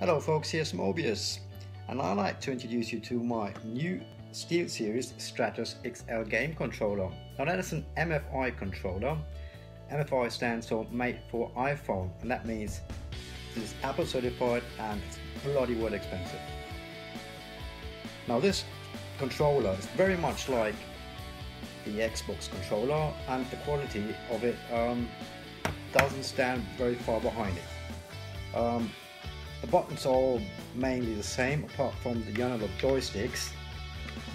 Hello folks, here's Mobius, and I'd like to introduce you to my new SteelSeries Stratus XL game controller. Now that is an MFI controller. MFI stands for Made for iPhone, and that means this is Apple certified and it's bloody well expensive. Now this controller is very much like the Xbox controller, and the quality of it doesn't stand very far behind it. The buttons are all mainly the same, apart from the analog joysticks.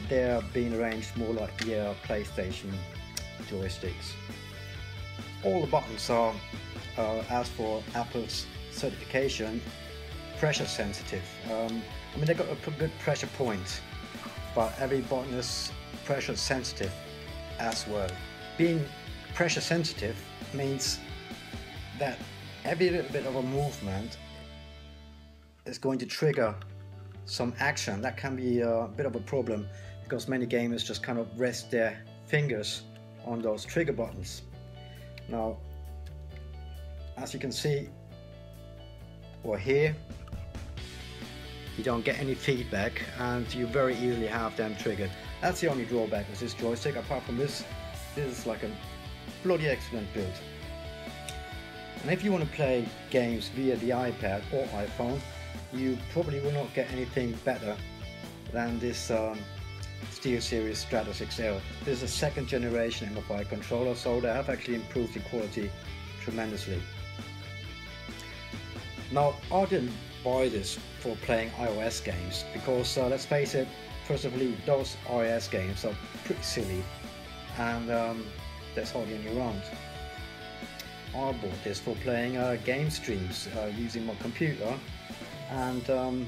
They're being arranged more like the PlayStation joysticks. All the buttons are, as for Apple's certification, pressure sensitive. I mean, they've got a good pressure point, but every button is pressure sensitive as well. Being pressure sensitive means that every little bit of a movement is going to trigger some action. That can be a bit of a problem because many gamers just kind of rest their fingers on those trigger buttons. Now, as you can see or hear, you don't get any feedback and you very easily have them triggered. That's the only drawback with this joystick. Apart from this is like a bloody excellent build. And if you want to play games via the iPad or iPhone, you probably will not get anything better than this SteelSeries Stratus XL. This is a second generation MFI controller, so they have actually improved the quality tremendously. Now, I didn't buy this for playing iOS games because let's face it, first of all, those iOS games are pretty silly and there's hardly any around. I bought this for playing game streams using my computer and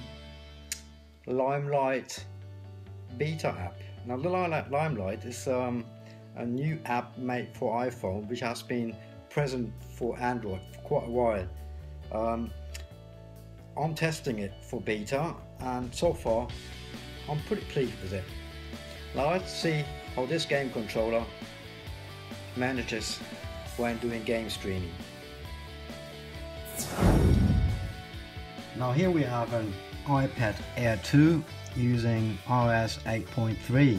Limelight beta app. Now the Limelight is a new app made for iPhone, which has been present for Android for quite a while. I'm testing it for beta, and so far I'm pretty pleased with it. Now let's see how this game controller manages when doing game streaming. Now here we have an iPad Air 2 using iOS 8.3.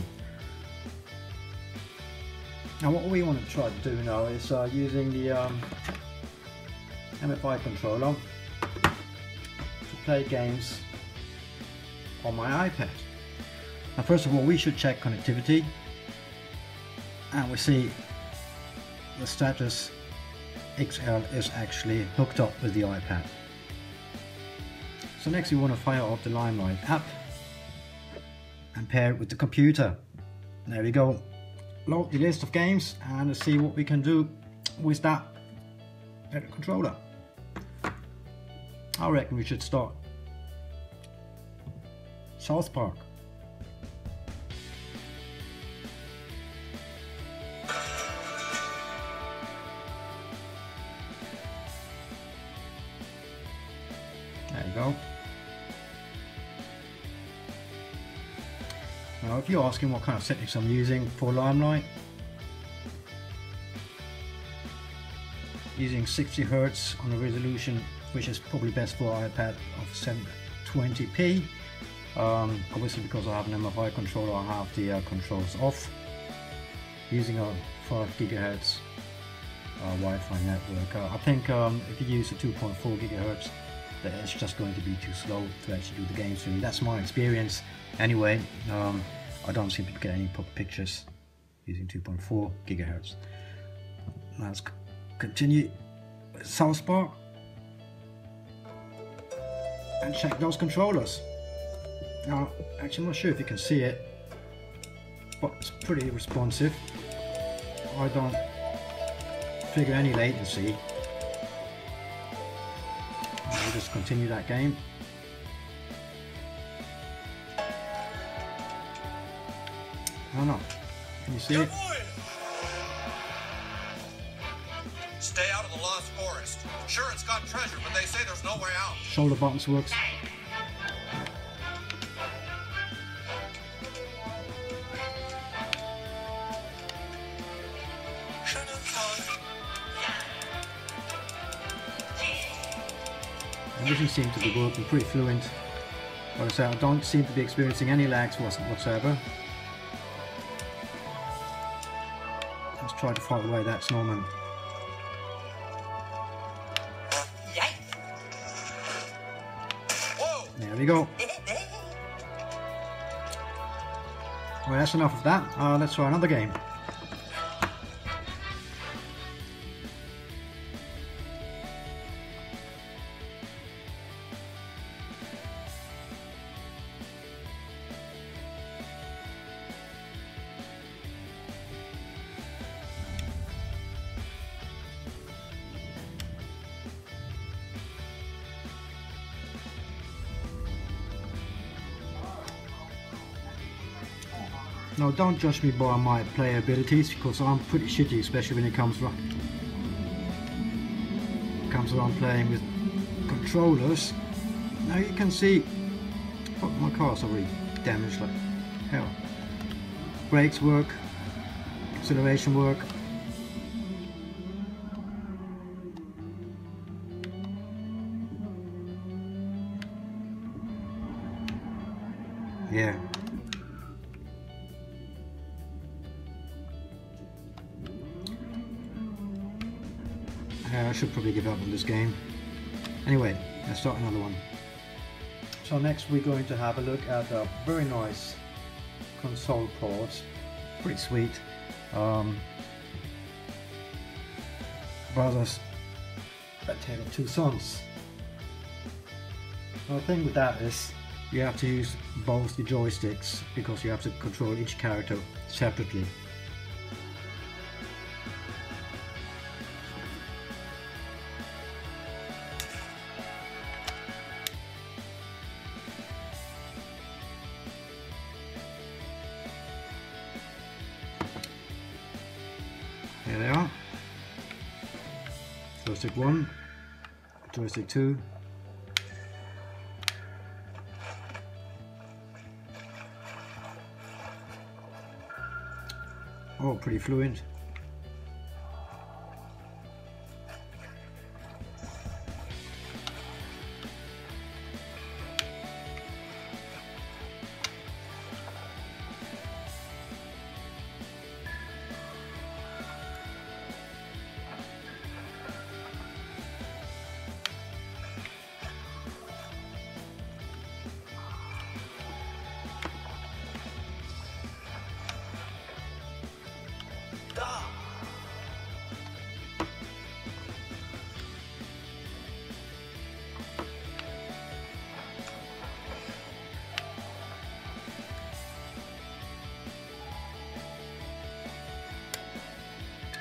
Now what we want to try to do now is using the MFI controller to play games on my iPad. Now first of all, we should check connectivity, and we see the Stratus XL is actually hooked up with the iPad. So next we want to fire up the Limelight app and pair it with the computer. There we go. Load the list of games and let's see what we can do with that controller. I reckon we should start South Park. There you go. Now if you're asking what kind of settings I'm using for Limelight, using 60 Hz on a resolution which is probably best for iPad of 720p. Obviously because I have an MFI controller, I have the controls off. Using a 5 GHz Wi-Fi network. I think if you use a 2.4 GHz, that it's just going to be too slow to actually do the game streaming. That's my experience. Anyway, I don't seem to get any proper pictures using 2.4 GHz. Now let's continue with South Park and check those controllers. Now, actually, I'm not sure if you can see it, but it's pretty responsive. I don't figure any latency. I'll just continue that game. I don't know. Can you see it? Stay out of the Lost Forest. Sure, it's got treasure, but they say there's no way out. Shoulder buttons works. everything seems to be working pretty fluent. Like I say, I don't seem to be experiencing any lags whatsoever. Let's try to fight away that snowman. There we go. Well, that's enough of that. Let's try another game. Now, don't judge me by my player abilities, because I'm pretty shitty, especially when it comes around playing with controllers. Now you can see, oh, my car's already damaged like hell. Brakes work, acceleration work. Yeah. I should probably give up on this game. Anyway, let's start another one. So next we're going to have a look at a very nice console port. Pretty sweet. Brothers, A Tale of Two Sons. Now the thing with that is you have to use both the joysticks, because you have to control each character separately. Here they are. Joystick 1, joystick 2. Oh, pretty fluent.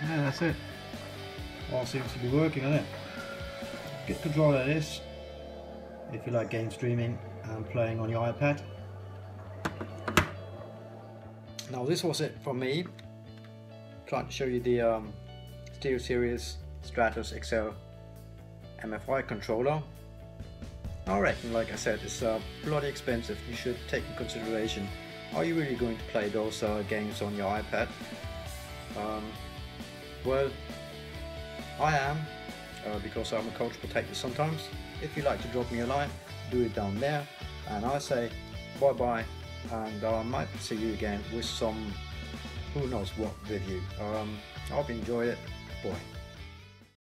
Yeah, that's it. All seems to be working on it. Good controller it is, if you like game streaming and playing on your iPad. Now this was it from me, trying to show you the SteelSeries Stratus XL MFI controller. I reckon, like I said, it's bloody expensive. You should take in consideration, are you really going to play those games on your iPad? Well, I am, because I'm a couch potato sometimes. If you like to drop me a line, do it down there. And I say bye bye, and I might see you again with some who knows what review. I hope you enjoy it. Bye.